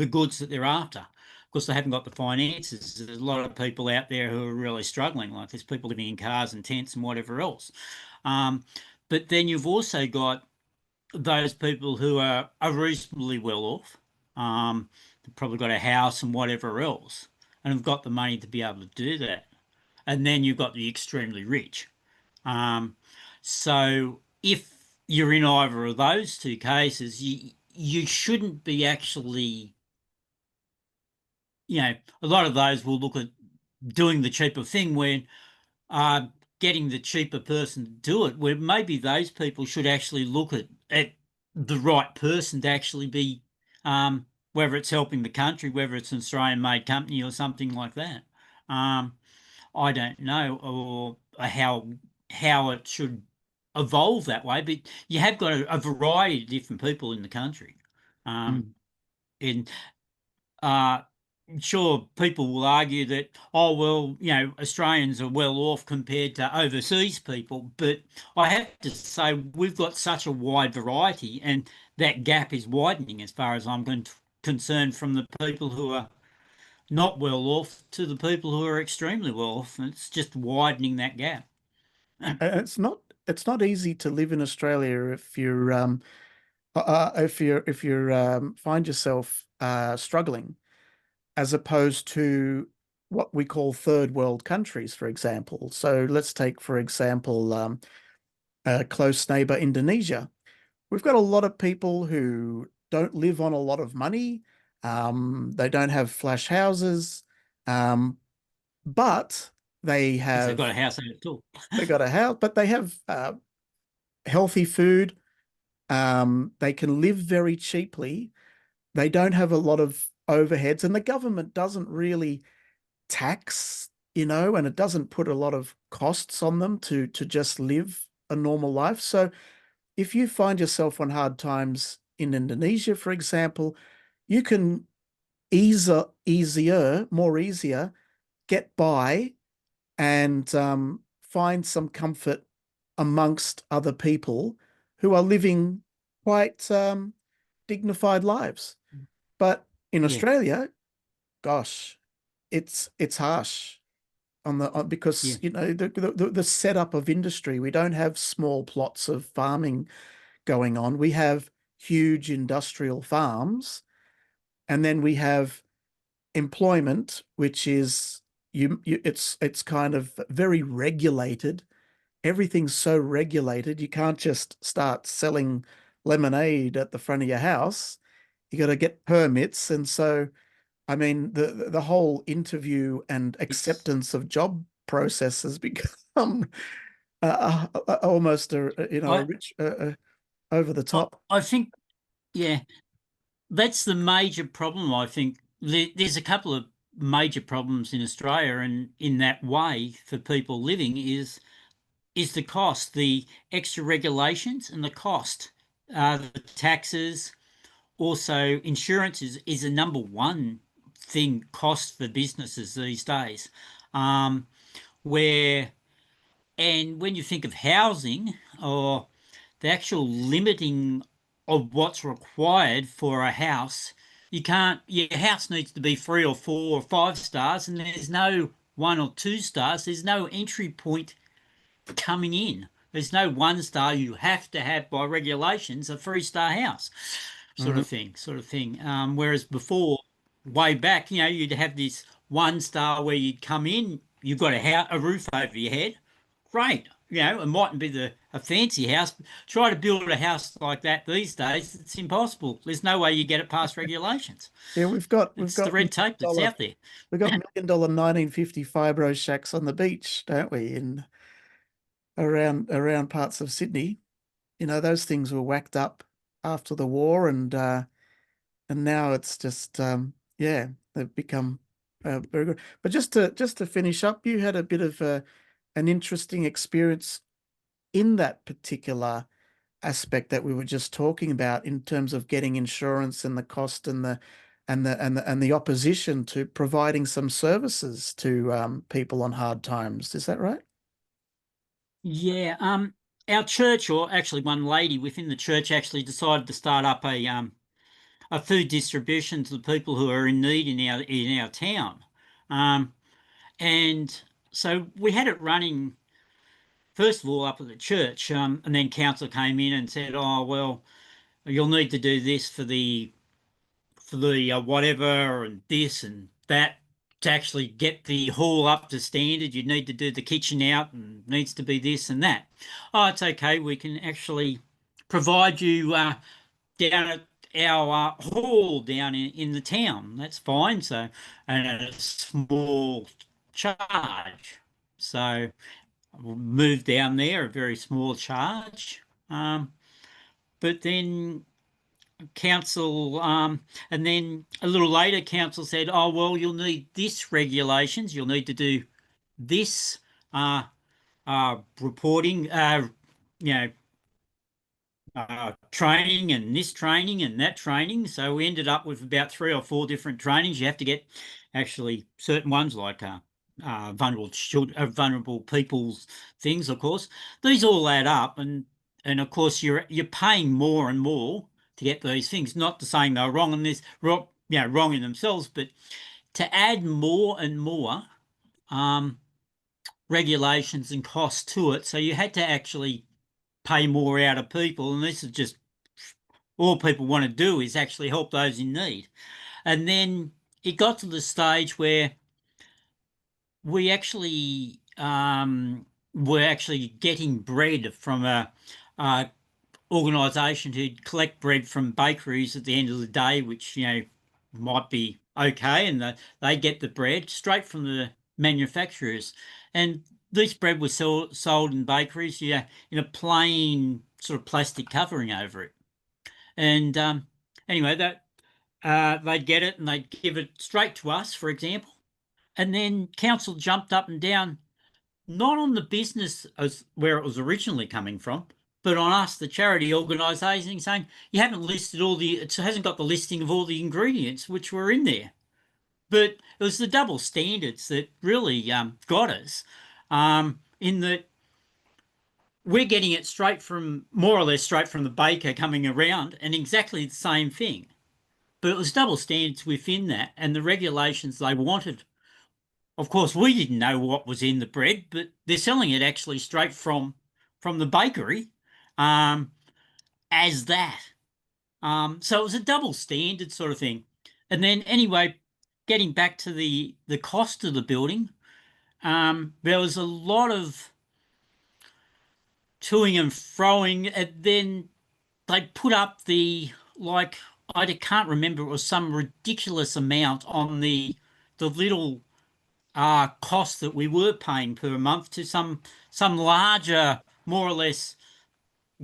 goods that they're after. Of course, they haven't got the finances. There's a lot of people out there who are really struggling. Like there's people living in cars and tents and whatever else. Um, but then you've also got those people who are reasonably well off. They've probably got a house and whatever else, and have got the money to be able to do that. And then you've got the extremely rich. Um, so if you're in either of those two cases, you shouldn't be actually, a lot of those will look at doing the cheaper thing when uh, getting the cheaper person to do it, where maybe those people should actually look at the right person to actually be, whether it's helping the country, whether it's an Australian made company or something like that. Um, I don't know, or how it should evolve that way, but you have got a variety of different people in the country. Um, Mm. and uh, sure, people will argue that, oh, well, Australians are well off compared to overseas people, but I have to say we've got such a wide variety, and that gap is widening as far as I'm concerned from the people who are not well off to the people who are extremely well off. And it's just widening that gap. It's not easy to live in Australia if you're find yourself struggling, as opposed to what we call third world countries, for example. So let's take, for example, a close neighbor, Indonesia. We've got a lot of people who don't live on a lot of money. They don't have flash houses, um, but they Because they've have got a house out too. they got a house, but they have healthy food. They can live very cheaply. They don't have a lot of overheads, and the government doesn't really tax, and it doesn't put a lot of costs on them to just live a normal life. So if you find yourself on hard times in Indonesia, for example, you can more easier get by and find some comfort amongst other people who are living quite dignified lives. But in Yeah, Australia, gosh, it's harsh because yeah, the setup of industry. We don't have small plots of farming going on. We have huge industrial farms, and then we have employment, which is it's kind of very regulated. Everything's so regulated. You can't just start selling lemonade at the front of your house. You got to get permits, and so I mean the whole interview and It's acceptance of job process has become almost a I rich over the I, top. I think yeah, that's the major problem. I think there's a couple of major problems in Australia, and in that way for people living is the cost, the extra regulations and the cost, the taxes. Also, insurance is a number one thing cost for businesses these days. Um, where and when you think of housing or the actual limiting of what's required for a house, you can't, your house needs to be 3 or 4 or 5 stars, and there's no 1 or 2 stars. There's no entry point coming in. There's no 1 star. You have to have by regulations a 3 star house, Mm. sort of thing. Whereas before, way back, you'd have this 1 star where you'd come in, you've got a roof over your head. Great. It mightn't be a fancy house. Try to build a house like that these days. It's impossible. There's no way you get it past regulations. Yeah, we've It's the got red tape that's dollar out there. we've got $1 million 1950 fibro shacks on the beach, don't we? In around parts of Sydney. Those things were whacked up after the war, and now it's just yeah, they've become very good. But just to finish up, you had a bit of an interesting experience in that particular aspect that we were just talking about in terms of getting insurance and the cost and the opposition to providing some services to people on hard times. Is that right? Yeah, our church, or actually one lady within the church, actually decided to start up a food distribution to the people who are in need in our town. Um, and so we had it running first of all up at the church, and then council came in and said, "Oh well, you'll need to do this for the whatever and this and that to actually get the hall up to standard. You need to do the kitchen out and needs to be this and that." Oh, it's okay. We can actually provide you down at our hall down in the town. That's fine. So, and at a small charge. So we'll move down there, a very small charge. But then council, and then a little later, council said, "Oh well, you'll need this regulations. You'll need to do this reporting, you know, training and this training and that training." So we ended up with about 3 or 4 different trainings. You have to get actually certain ones like vulnerable people's things. Of course, these all add up, and of course you're paying more and more to get these things. Not to saying they're wrong and this wrong, wrong in themselves, but to add more and more um, regulations and costs to it. So you had to actually pay more out of people, and this is just all people want to do is actually help those in need. And then it got to the stage where we actually were actually getting bread from a organisation who'd collect bread from bakeries at the end of the day, which might be okay, and they get the bread straight from the manufacturers, and this bread was sold in bakeries, in a plain sort of plastic covering over it. And anyway, that they'd get it and they'd give it straight to us, for example, and then council jumped up and down, not on the business as where it was originally coming from, but on us, the charity organisation, saying you haven't listed it hasn't got the listing of all the ingredients which were in there. But it was the double standards that really got us, in that we're getting it straight from, more or less straight from the baker coming around, and exactly the same thing. But it was double standards within that, and the regulations they wanted. Of course, we didn't know what was in the bread, but they're selling it actually straight from the bakery, um, as that. So it was a double standard sort of thing. And then anyway, getting back to the cost of the building, there was a lot of toing and froing, and then they put up like I can't remember, it was some ridiculous amount on the little cost that we were paying per month to some larger, more or less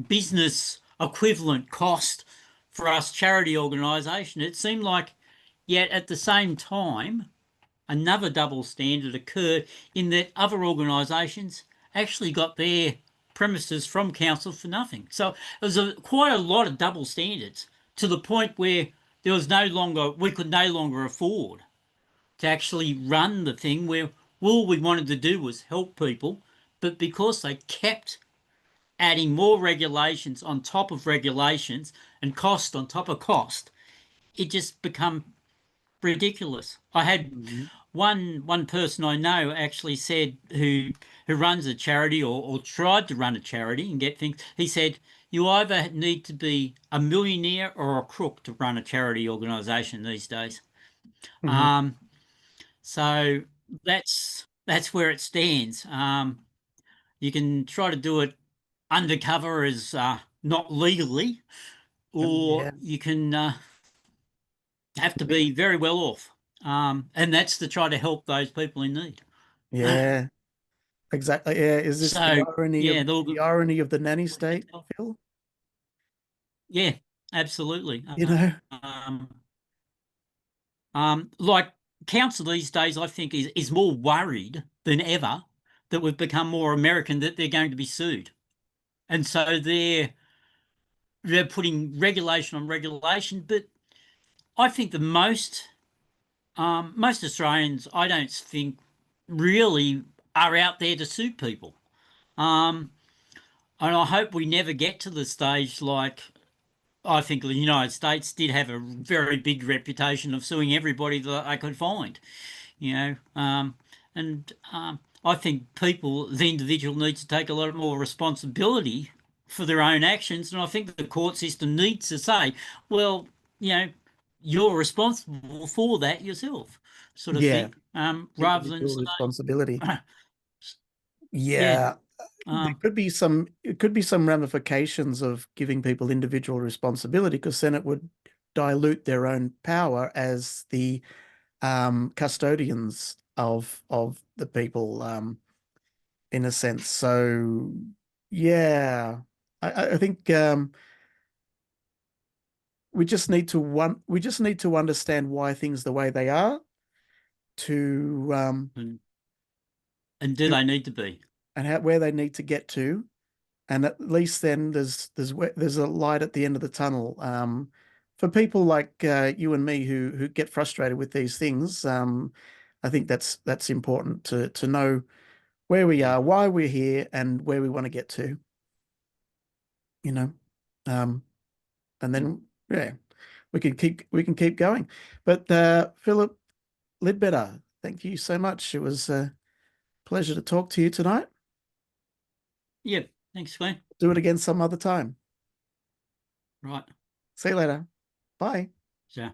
business equivalent cost for us charity organisation. It seemed like, yet at the same time, another double standard occurred in that other organisations actually got their premises from council for nothing. So it was quite a lot of double standards to the point where we could no longer afford to actually run the thing where all we wanted to do was help people, but because they kept adding more regulations on top of regulations and cost on top of cost, it just become ridiculous. I had Mhm. one person I know actually said who runs a charity or tried to run a charity and get things. He said you either need to be a millionaire or a crook to run a charity organisation these days. Mhm. Um, so that's where it stands. You can try to do it undercover as not legally, or Yeah, you can have to be very well off. And that's to try to help those people in need. yeah, exactly. Yeah, is this So yeah, the irony of the nanny state, Phil? yeah, absolutely. You know? Like council these days, I think is more worried than ever that we've become more American that they're going to be sued, and so they're putting regulation on regulation. But I think the most Australians, I don't think really are out there to sue people. Um, and I hope we never get to the stage like I think the United States did have a very big reputation of suing everybody that they could find, you know. And I think the individual needs to take a lot more responsibility for their own actions. And I think the court system needs to say, well, you know, you're responsible for that yourself, sort of Yeah, thing, rather than individual responsibility. say, yeah, Yeah, there um, could be some it could be some ramifications of giving people individual responsibility because then it would dilute their own power as the custodians of the people in a sense. So yeah, I think we just need to understand why things the way they are to and, and do to they need to be? and where they need to get to, and at least then there's a light at the end of the tunnel. For people like you and me who get frustrated with these things, I think that's important to know where we Yeah, are, why we're here, and where we want to get to. You know, um, and yeah, then yeah, we can keep going. But Philip Lidbetter, thank you so much. It was a pleasure to talk to you tonight. yeah. Thanks, Glenn. Do it again some other time. Right. See you later. Bye. So.